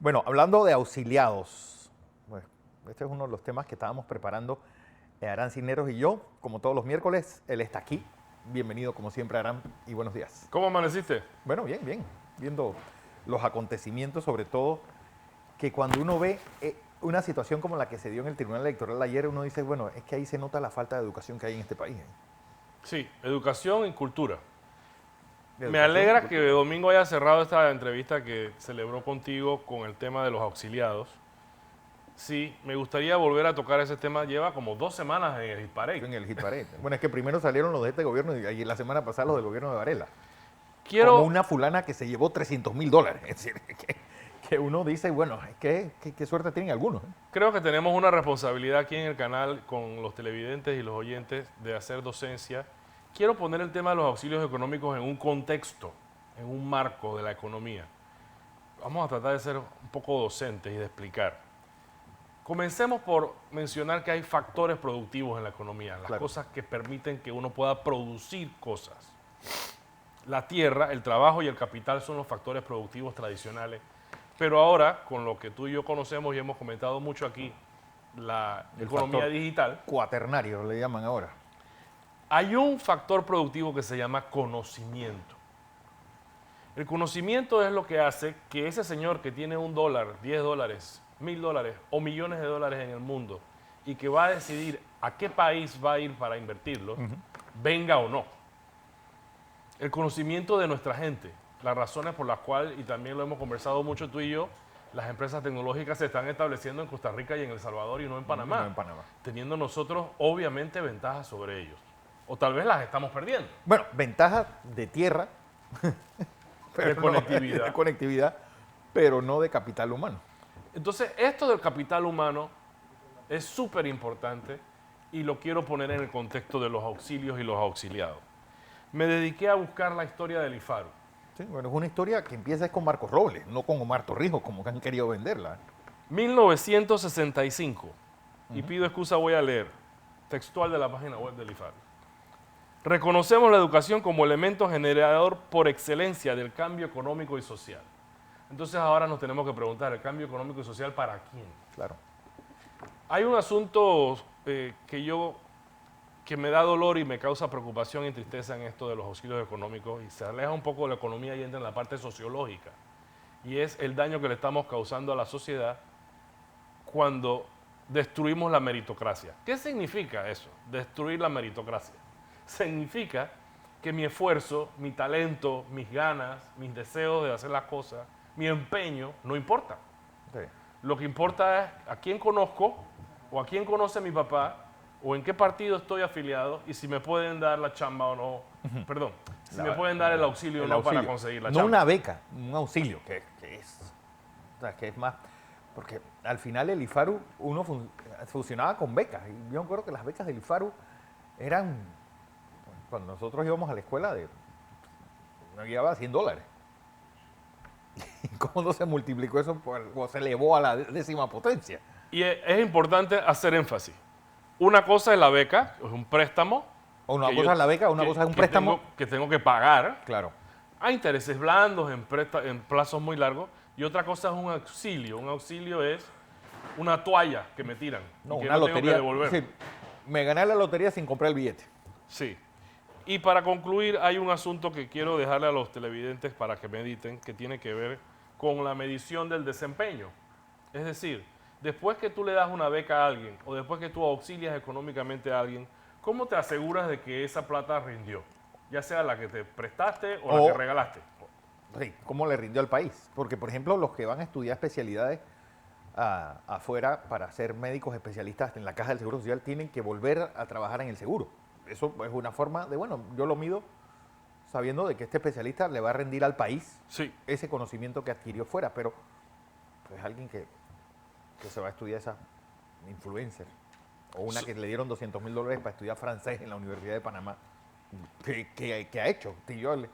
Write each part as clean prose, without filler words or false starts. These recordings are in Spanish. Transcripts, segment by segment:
Bueno, hablando de auxiliados, bueno, este es uno de los temas que estábamos preparando Aran Cisneros y yo, como todos los miércoles, él está aquí. Bienvenido como siempre, Aran, y buenos días. ¿Cómo amaneciste? Bueno, bien, bien, viendo los acontecimientos, sobre todo que cuando uno ve una situación como la que se dio en el Tribunal Electoral ayer, uno dice, bueno, es que ahí se nota la falta de educación que hay en este país. Sí, educación y cultura. De Me educación y alegra cultura. que Domingo haya cerrado esta entrevista que celebró contigo con el tema de los auxiliados. Sí, me gustaría volver a tocar ese tema. Lleva como 2 semanas en el Hit Parade. En el hit parade. Bueno, es que primero salieron los de este gobierno y la semana pasada los del gobierno de Varela. Como Quiero, una fulana que se llevó $300,000. Es decir, que uno dice, bueno, qué suerte tienen algunos. creo que tenemos una responsabilidad aquí en el canal con los televidentes y los oyentes de hacer docencia. Quiero poner el tema de los auxilios económicos en un contexto, en un marco de la economía. Vamos a tratar de ser un poco docentes y de explicar. Comencemos por mencionar que hay factores productivos en la economía, las Claro. cosas que permiten que uno pueda producir cosas. La tierra, el trabajo y el capital son los factores productivos tradicionales, pero ahora, con lo que tú y yo conocemos y hemos comentado mucho aquí, la El economía factor digital, cuaternario le llaman ahora. hay un factor productivo que se llama conocimiento. El conocimiento es lo que hace que ese señor que tiene $1, $10, $1,000 o millones de dólares en el mundo y que va a decidir a qué país va a ir para invertirlo, venga o no. El conocimiento de nuestra gente, las razones por las cuales, y también lo hemos conversado mucho tú y yo, las empresas tecnológicas se están estableciendo en Costa Rica y en El Salvador y no en Panamá, No en Panamá. teniendo nosotros obviamente ventajas sobre ellos. O tal vez las estamos perdiendo. Bueno, ventaja de tierra. De conectividad. De conectividad, pero no de capital humano. Entonces, esto del capital humano es súper importante y lo quiero poner en el contexto de los auxilios y los auxiliados. Me dediqué a buscar la historia del IFARU. Sí, bueno, es una historia que empieza con Marcos Robles, no con Omar Torrijos, como que han querido venderla. 1965, y pido excusa, voy a leer, textual de la página web del IFARU. Reconocemos la educación como elemento generador por excelencia del cambio económico y social. Entonces ahora nos tenemos que preguntar, ¿el cambio económico y social para quién? Claro. Hay un asunto que me da dolor y me causa preocupación y tristeza en esto de los auxilios económicos y se aleja un poco de la economía y entra en la parte sociológica. Y es el daño que le estamos causando a la sociedad cuando destruimos la meritocracia. ¿Qué significa eso? Destruir la meritocracia. Significa que mi esfuerzo, mi talento, mis ganas, mis deseos de hacer las cosas, mi empeño, no importa. Sí. Lo que importa es a quién conozco o a quién conoce mi papá o en qué partido estoy afiliado y si me pueden dar la chamba o no. Perdón, si me pueden dar el auxilio o no para conseguir la no chamba. una beca, un auxilio, que es más. Porque al final el IFARU, uno funcionaba con becas. Y yo me acuerdo que las becas del IFARU eran, cuando nosotros íbamos a la escuela, uno llevaba $100. ¿Y cómo no se multiplicó eso o se elevó a la 10ª potencia? Y es importante hacer énfasis. Una cosa es la beca, es un préstamo. O una que cosa yo- es la beca, una que- cosa es un que préstamo. que tengo que pagar Claro. a intereses blandos, en plazos muy largos. Y otra cosa es un auxilio. Un auxilio es una toalla que me tiran No, y que una no tengo lotería. que devolver. Sí, me gané la lotería sin comprar el billete. Sí. Y para concluir, hay un asunto que quiero dejarle a los televidentes para que mediten, que tiene que ver con la medición del desempeño. Es decir, después que tú le das una beca a alguien o después que tú auxilias económicamente a alguien, ¿cómo te aseguras de que esa plata rindió? Ya sea la que te prestaste o la O- que regalaste. Sí, ¿cómo le rindió al país? Porque, por ejemplo, los que van a estudiar especialidades afuera para ser médicos especialistas en la Caja del Seguro Social tienen que volver a trabajar en el seguro. Eso es una forma de, bueno, yo lo mido sabiendo de que este especialista le va a rendir al país Sí. ese conocimiento que adquirió fuera, pero es alguien que se va a estudiar esa influencer. O una que le dieron $200,000 para estudiar francés en la Universidad de Panamá. ¿Qué ha hecho?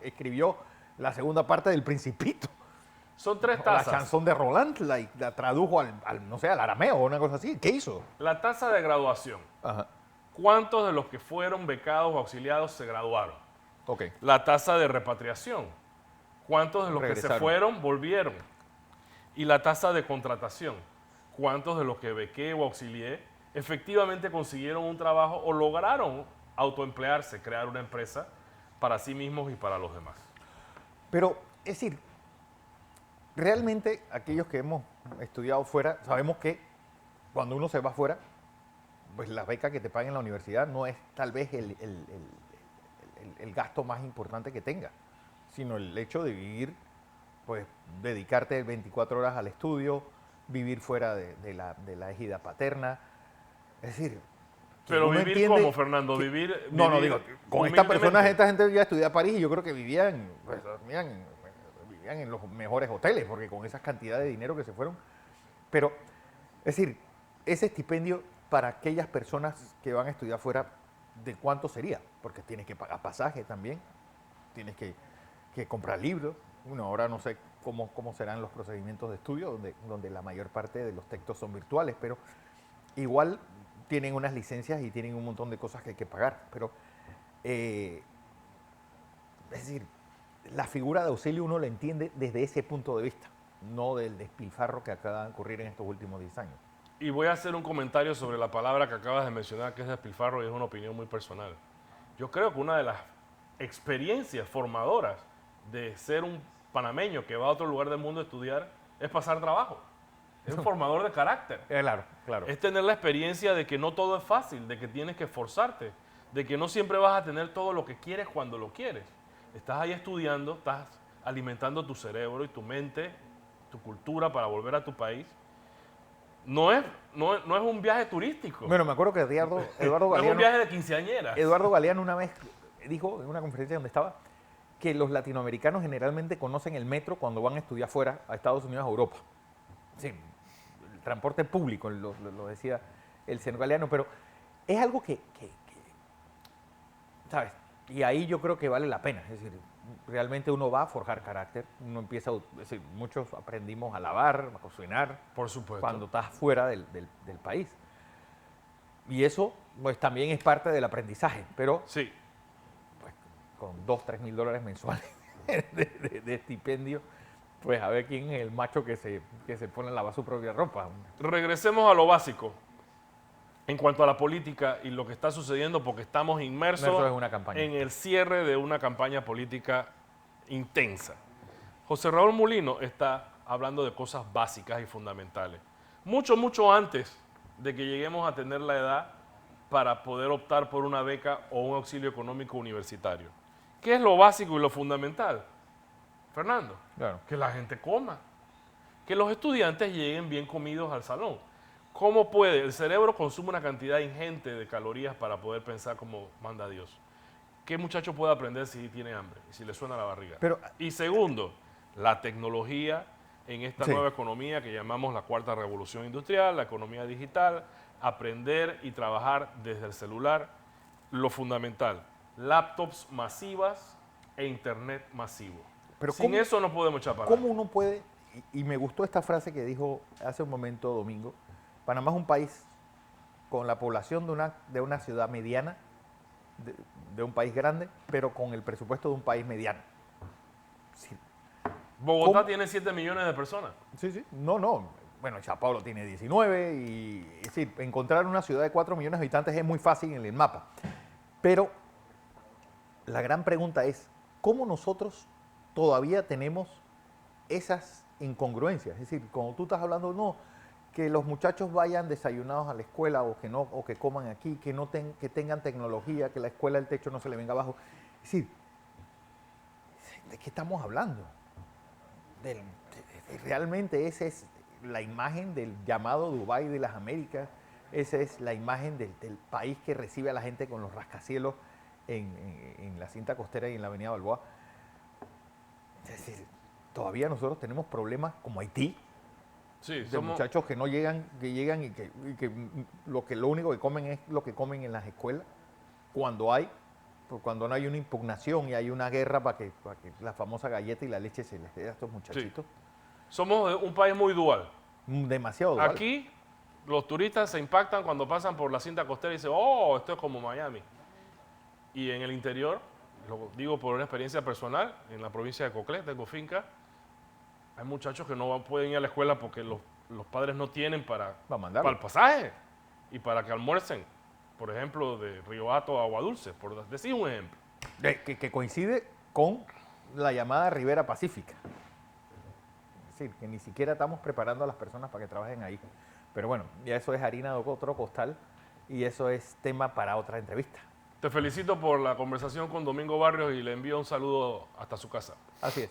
Escribió la segunda parte del Principito. Son 3 La tasas. chanson de Roland la tradujo no sé, al arameo o una cosa así. ¿Qué hizo? La tasa de graduación. Ajá. ¿Cuántos de los que fueron becados o auxiliados se graduaron? Ok. La tasa de repatriación. ¿Cuántos de los que se Regresaron. fueron volvieron? y la tasa de contratación. ¿Cuántos de los que bequé o auxilié efectivamente consiguieron un trabajo o lograron autoemplearse, crear una empresa para sí mismos y para los demás? Pero, es decir, realmente aquellos que hemos estudiado fuera, sabemos que cuando uno se va fuera, pues la beca que te paguen en la universidad no es tal vez el gasto más importante que tenga, sino el hecho de vivir, pues dedicarte 24 horas al estudio, vivir fuera de la égida paterna. Es decir, que Pero uno vivir entiende como, Fernando, que- vivir... no, vivir digo, con esta persona, humildemente. esta gente ya estudió a París y yo creo que vivían, pues, vivían en los mejores hoteles, porque con esas cantidades de dinero que se fueron. Pero, es decir, ese estipendio para aquellas personas que van a estudiar fuera, ¿de cuánto sería? Porque tienes que pagar pasaje también, tienes que comprar libros. Bueno, ahora no sé cómo serán los procedimientos de estudio, donde la mayor parte de los textos son virtuales, pero igual tienen unas licencias y tienen un montón de cosas que hay que pagar. Pero, es decir, la figura de auxilio uno la entiende desde ese punto de vista, no del despilfarro que acaba de ocurrir en estos últimos 10 años. Y voy a hacer un comentario sobre la palabra que acabas de mencionar, que es despilfarro, y es una opinión muy personal. Yo creo que una de las experiencias formadoras de ser un panameño que va a otro lugar del mundo a estudiar es pasar trabajo. Es un formador de carácter. Claro, claro. Es tener la experiencia de que no todo es fácil, de que tienes que esforzarte, de que no siempre vas a tener todo lo que quieres cuando lo quieres. Estás ahí estudiando, estás alimentando tu cerebro y tu mente, tu cultura para volver a tu país. No es un viaje turístico. Bueno, me acuerdo que Eduardo No es un Galeano, viaje de quinceañera. Eduardo Galeano una vez dijo en una conferencia donde estaba que los latinoamericanos generalmente conocen el metro cuando van a estudiar fuera, a Estados Unidos, a Europa. Sí, el transporte público, lo decía el señor Galeano, pero es algo ¿sabes? Y ahí yo creo que vale la pena. Es decir, realmente uno va a forjar carácter, uno empieza, es decir, muchos aprendimos a lavar, a cocinar, Por supuesto. cuando estás fuera del país. Y eso, pues también es parte del aprendizaje, pero Sí. pues, con 2, 3 mil dólares mensuales de estipendio, pues a ver quién es el macho que se pone a lavar su propia ropa. Regresemos a lo básico en cuanto a la política y lo que está sucediendo, porque estamos Inmersos en inmersos una campaña. en el cierre de una campaña política intensa. José Raúl Mulino está hablando de cosas básicas y fundamentales. Mucho, mucho antes de que lleguemos a tener la edad para poder optar por una beca o un auxilio económico universitario. ¿Qué es lo básico y lo fundamental? Fernando, Claro. que la gente coma, que los estudiantes lleguen bien comidos al salón. ¿Cómo puede? El cerebro consume una cantidad ingente de calorías para poder pensar como manda Dios. ¿Qué muchacho puede aprender si tiene hambre y si le suena la barriga? Pero- y segundo, la tecnología en esta Sí. nueva economía que llamamos la cuarta revolución industrial, la economía digital, aprender y trabajar desde el celular, lo fundamental, laptops masivas e internet masivo. Pero Sin ¿cómo- eso no podemos echar para adelante. ¿Cómo uno puede, y me gustó esta frase que dijo hace un momento Domingo, Panamá es un país con la población de una ciudad mediana, de un país grande, pero con el presupuesto de un país mediano. Sí, Bogotá ¿Cómo? tiene 7 millones de personas. sí. No. Bueno, Sao Paulo tiene 19 y es decir, encontrar una ciudad de 4 millones de habitantes es muy fácil en el mapa. Pero la gran pregunta es, ¿cómo nosotros todavía tenemos esas incongruencias? Es decir, cuando tú estás hablando, no, que los muchachos vayan desayunados a la escuela o que no, o que coman aquí, que tengan tecnología, que la escuela el techo no se le venga abajo. Es decir, ¿de qué estamos hablando? Realmente esa es la imagen del llamado Dubái de las Américas, esa es la imagen del país que recibe a la gente con los rascacielos en la cinta costera y en la avenida Balboa. Es decir, todavía nosotros tenemos problemas como Haití, Sí, de muchachos que no llegan, que llegan y que lo único que comen es lo que comen en las escuelas, cuando no hay una impugnación y hay una guerra para que la famosa galleta y la leche se les dé a estos muchachitos. somos un país muy dual. Demasiado dual. Aquí los turistas se impactan cuando pasan por la cinta costera y dicen, oh, esto es como Miami. Y en el interior, lo digo por una experiencia personal, en la provincia de Coclé, tengo finca, Hay muchachos que no pueden ir a la escuela porque los padres no tienen para mandarlo. el pasaje y para que almuercen. Por ejemplo, de Río Hato a Agua Dulce, por decir un ejemplo. Que coincide con la llamada Ribera Pacífica. Es decir, que ni siquiera estamos preparando a las personas para que trabajen ahí. Pero bueno, ya eso es harina de otro costal y eso es tema para otra entrevista. Te felicito por la conversación con Domingo Barrios y le envío un saludo hasta su casa. Así es.